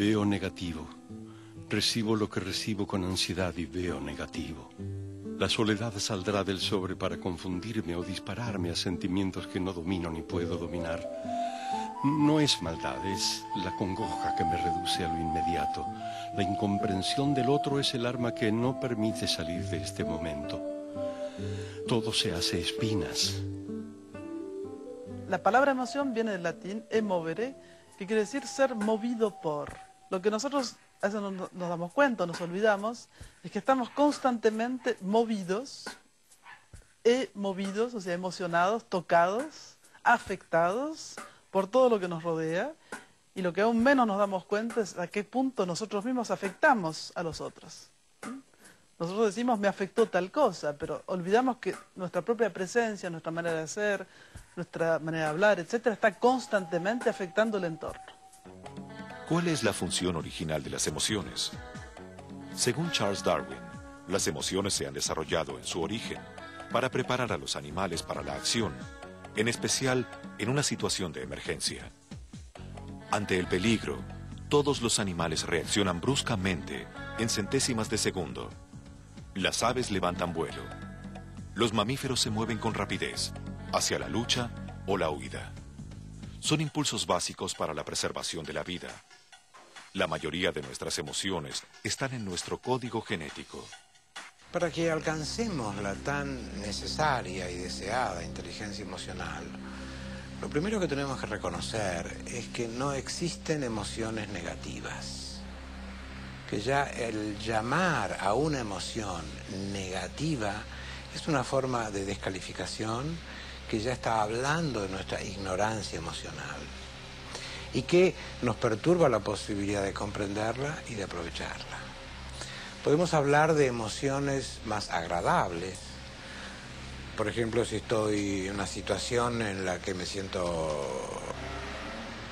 Veo negativo. Recibo lo que recibo con ansiedad y veo negativo. La soledad saldrá del sobre para confundirme o dispararme a sentimientos que no domino ni puedo dominar. No es maldad, es la congoja que me reduce a lo inmediato. La incomprensión del otro es el arma que no permite salir de este momento. Todo se hace espinas. La palabra emoción viene del latín emovere, que quiere decir ser movido por. Lo que nosotros a veces no nos damos cuenta, nos olvidamos, es que estamos constantemente movidos, o sea, emocionados, tocados, afectados por todo lo que nos rodea, y lo que aún menos nos damos cuenta es a qué punto nosotros mismos afectamos a los otros. Nosotros decimos, me afectó tal cosa, pero olvidamos que nuestra propia presencia, nuestra manera de ser, nuestra manera de hablar, etcétera, está constantemente afectando el entorno. ¿Cuál es la función original de las emociones? Según Charles Darwin, las emociones se han desarrollado en su origen para preparar a los animales para la acción, en especial en una situación de emergencia. Ante el peligro, todos los animales reaccionan bruscamente en centésimas de segundo. Las aves levantan vuelo. Los mamíferos se mueven con rapidez hacia la lucha o la huida. Son impulsos básicos para la preservación de la vida. La mayoría de nuestras emociones están en nuestro código genético. Para que alcancemos la tan necesaria y deseada inteligencia emocional, lo primero que tenemos que reconocer es que no existen emociones negativas. Que ya el llamar a una emoción negativa es una forma de descalificación que ya está hablando de nuestra ignorancia emocional y que nos perturba la posibilidad de comprenderla y de aprovecharla. Podemos hablar de emociones más agradables. Por ejemplo, si estoy en una situación en la que me siento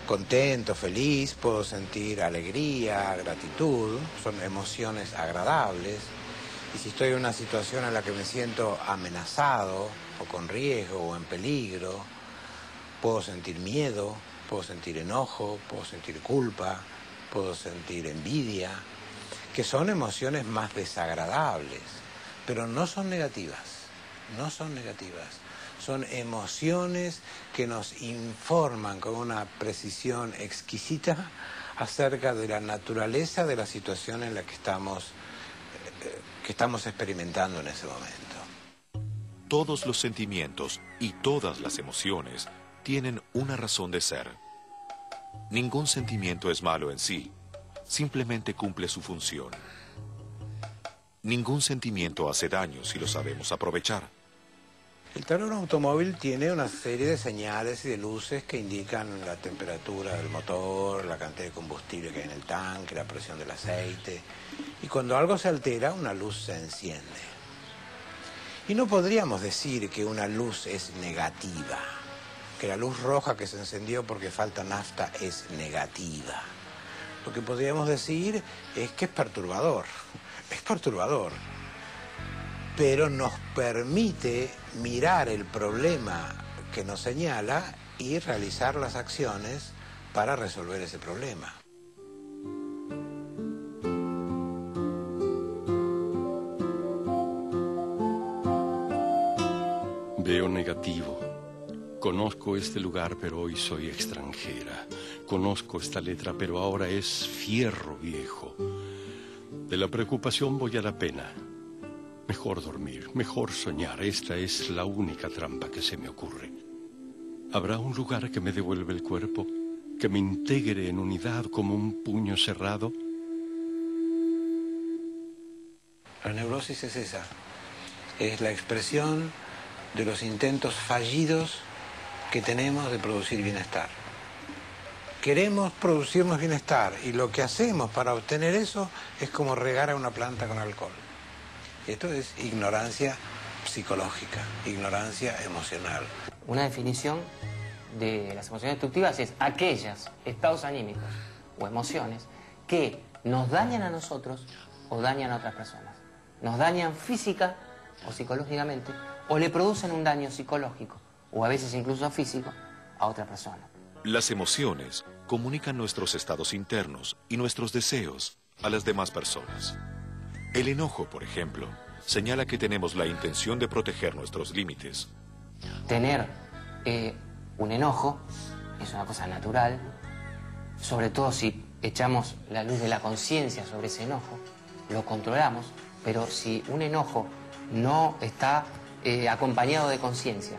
contento, feliz, puedo sentir alegría, gratitud, son emociones agradables. Y si estoy en una situación en la que me siento amenazado, o con riesgo, o en peligro, puedo sentir miedo, puedo sentir enojo, puedo sentir culpa, puedo sentir envidia, que son emociones más desagradables, pero no son negativas, no son negativas. Son emociones que nos informan con una precisión exquisita acerca de la naturaleza de la situación en la que estamos experimentando en ese momento. Todos los sentimientos y todas las emociones tienen una razón de ser. Ningún sentimiento es malo en sí, simplemente cumple su función. Ningún sentimiento hace daño si lo sabemos aprovechar. El tablero automóvil tiene una serie de señales y de luces que indican la temperatura del motor, la cantidad de combustible que hay en el tanque, la presión del aceite. Y cuando algo se altera, una luz se enciende. Y no podríamos decir que una luz es negativa, que la luz roja que se encendió porque falta nafta es negativa. Lo que podríamos decir es que es perturbador, pero nos permite mirar el problema que nos señala y realizar las acciones para resolver ese problema. Veo negativo. Conozco este lugar, pero hoy soy extranjera. Conozco esta letra, pero ahora es fierro viejo. De la preocupación voy a la pena. Mejor dormir, mejor soñar. Esta es la única trampa que se me ocurre. ¿Habrá un lugar que me devuelva el cuerpo? ¿Que me integre en unidad como un puño cerrado? La neurosis es esa. Es la expresión de los intentos fallidos que tenemos de producir bienestar. Queremos producirnos bienestar y lo que hacemos para obtener eso es como regar a una planta con alcohol. Esto es ignorancia psicológica, ignorancia emocional. Una definición de las emociones destructivas es aquellos estados anímicos o emociones que nos dañan a nosotros o dañan a otras personas. Nos dañan física o psicológicamente o le producen un daño psicológico o a veces incluso físico a otra persona. Las emociones comunican nuestros estados internos y nuestros deseos a las demás personas. El enojo, por ejemplo, señala que tenemos la intención de proteger nuestros límites. Tener un enojo es una cosa natural, sobre todo si echamos la luz de la conciencia sobre ese enojo, lo controlamos, pero si un enojo no está acompañado de conciencia,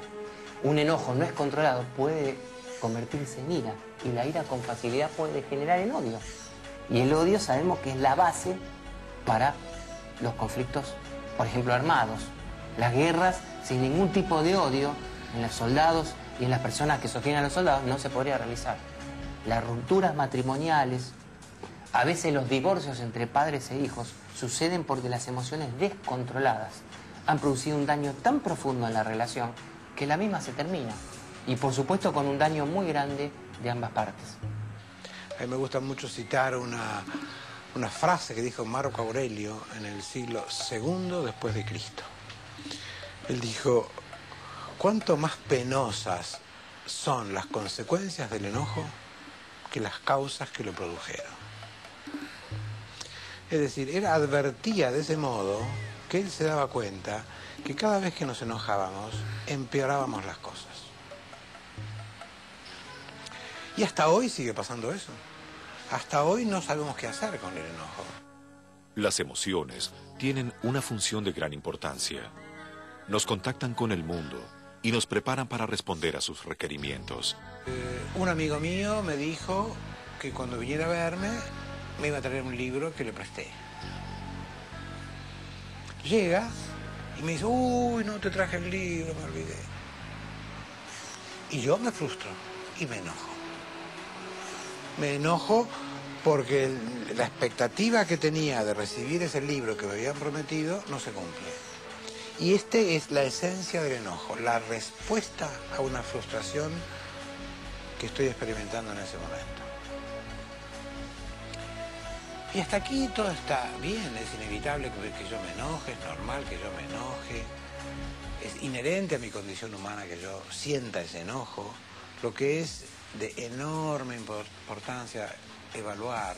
un enojo no es controlado, puede convertirse en ira, y la ira con facilidad puede degenerar en odio. Y el odio sabemos que es la base para los conflictos, por ejemplo, armados. Las guerras sin ningún tipo de odio en los soldados y en las personas que sostienen a los soldados no se podría realizar. Las rupturas matrimoniales, a veces los divorcios entre padres e hijos, suceden porque las emociones descontroladas han producido un daño tan profundo en la relación que la misma se termina. Y por supuesto con un daño muy grande de ambas partes. A mí me gusta mucho citar una frase que dijo Marco Aurelio en el siglo II después de Cristo. Él dijo: cuánto más penosas son las consecuencias del enojo que las causas que lo produjeron. Es decir, él advertía de ese modo que él se daba cuenta que cada vez que nos enojábamos empeorábamos las cosas. Y hasta hoy sigue pasando eso. Hasta hoy no sabemos qué hacer con el enojo. Las emociones tienen una función de gran importancia. Nos contactan con el mundo y nos preparan para responder a sus requerimientos. Un amigo mío me dijo que cuando viniera a verme me iba a traer un libro que le presté. Llega y me dice: uy, no te traje el libro, me olvidé. Y yo me frustro y me enojo. Me enojo porque la expectativa que tenía de recibir ese libro que me habían prometido no se cumple. Y esta es la esencia del enojo, la respuesta a una frustración que estoy experimentando en ese momento. Y hasta aquí todo está bien, es inevitable que yo me enoje, es normal que yo me enoje, es inherente a mi condición humana que yo sienta ese enojo. Lo que es de enorme importancia evaluar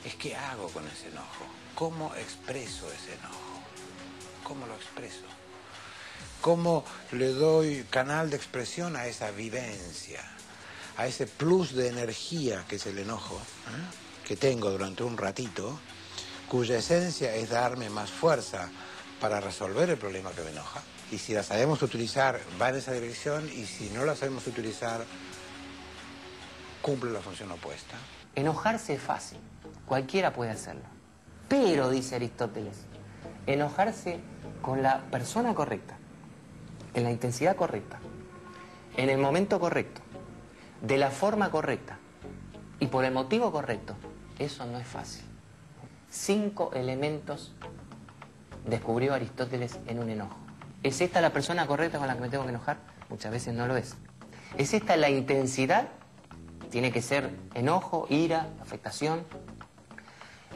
es qué hago con ese enojo, cómo expreso ese enojo, cómo lo expreso, cómo le doy canal de expresión a esa vivencia, a ese plus de energía que es el enojo, que tengo durante un ratito, cuya esencia es darme más fuerza para resolver el problema que me enoja. Y si la sabemos utilizar, va en esa dirección, y si no la sabemos utilizar, cumple la función opuesta. Enojarse es fácil, cualquiera puede hacerlo. Pero, dice Aristóteles, enojarse con la persona correcta, en la intensidad correcta, en el momento correcto, de la forma correcta y por el motivo correcto, eso no es fácil. 5 elementos descubrió Aristóteles en un enojo. ¿Es esta la persona correcta con la que me tengo que enojar? Muchas veces no lo es. ¿Es esta la intensidad? Tiene que ser enojo, ira, afectación.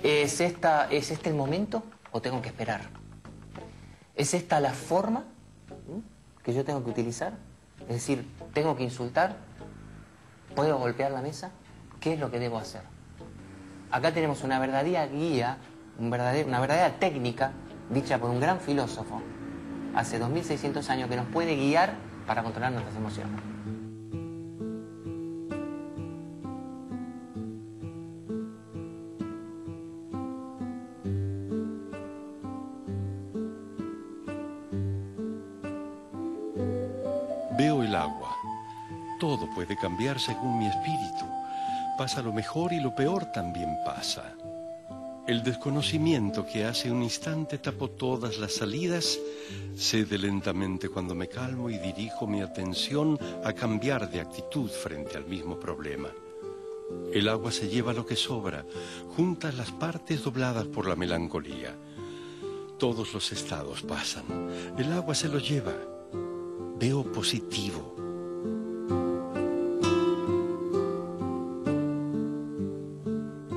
¿Es este el momento o tengo que esperar? ¿Es esta la forma que yo tengo que utilizar? Es decir, ¿tengo que insultar? ¿Puedo golpear la mesa? ¿Qué es lo que debo hacer? Acá tenemos una verdadera guía, una verdadera técnica dicha por un gran filósofo hace 2600 años que nos puede guiar para controlar nuestras emociones. Veo el agua. Todo puede cambiar según mi espíritu. Pasa lo mejor y lo peor también pasa. El desconocimiento que hace un instante tapó todas las salidas cede lentamente cuando me calmo y dirijo mi atención a cambiar de actitud frente al mismo problema. El agua se lleva lo que sobra, junta las partes dobladas por la melancolía. Todos los estados pasan, el agua se los lleva. Veo positivo.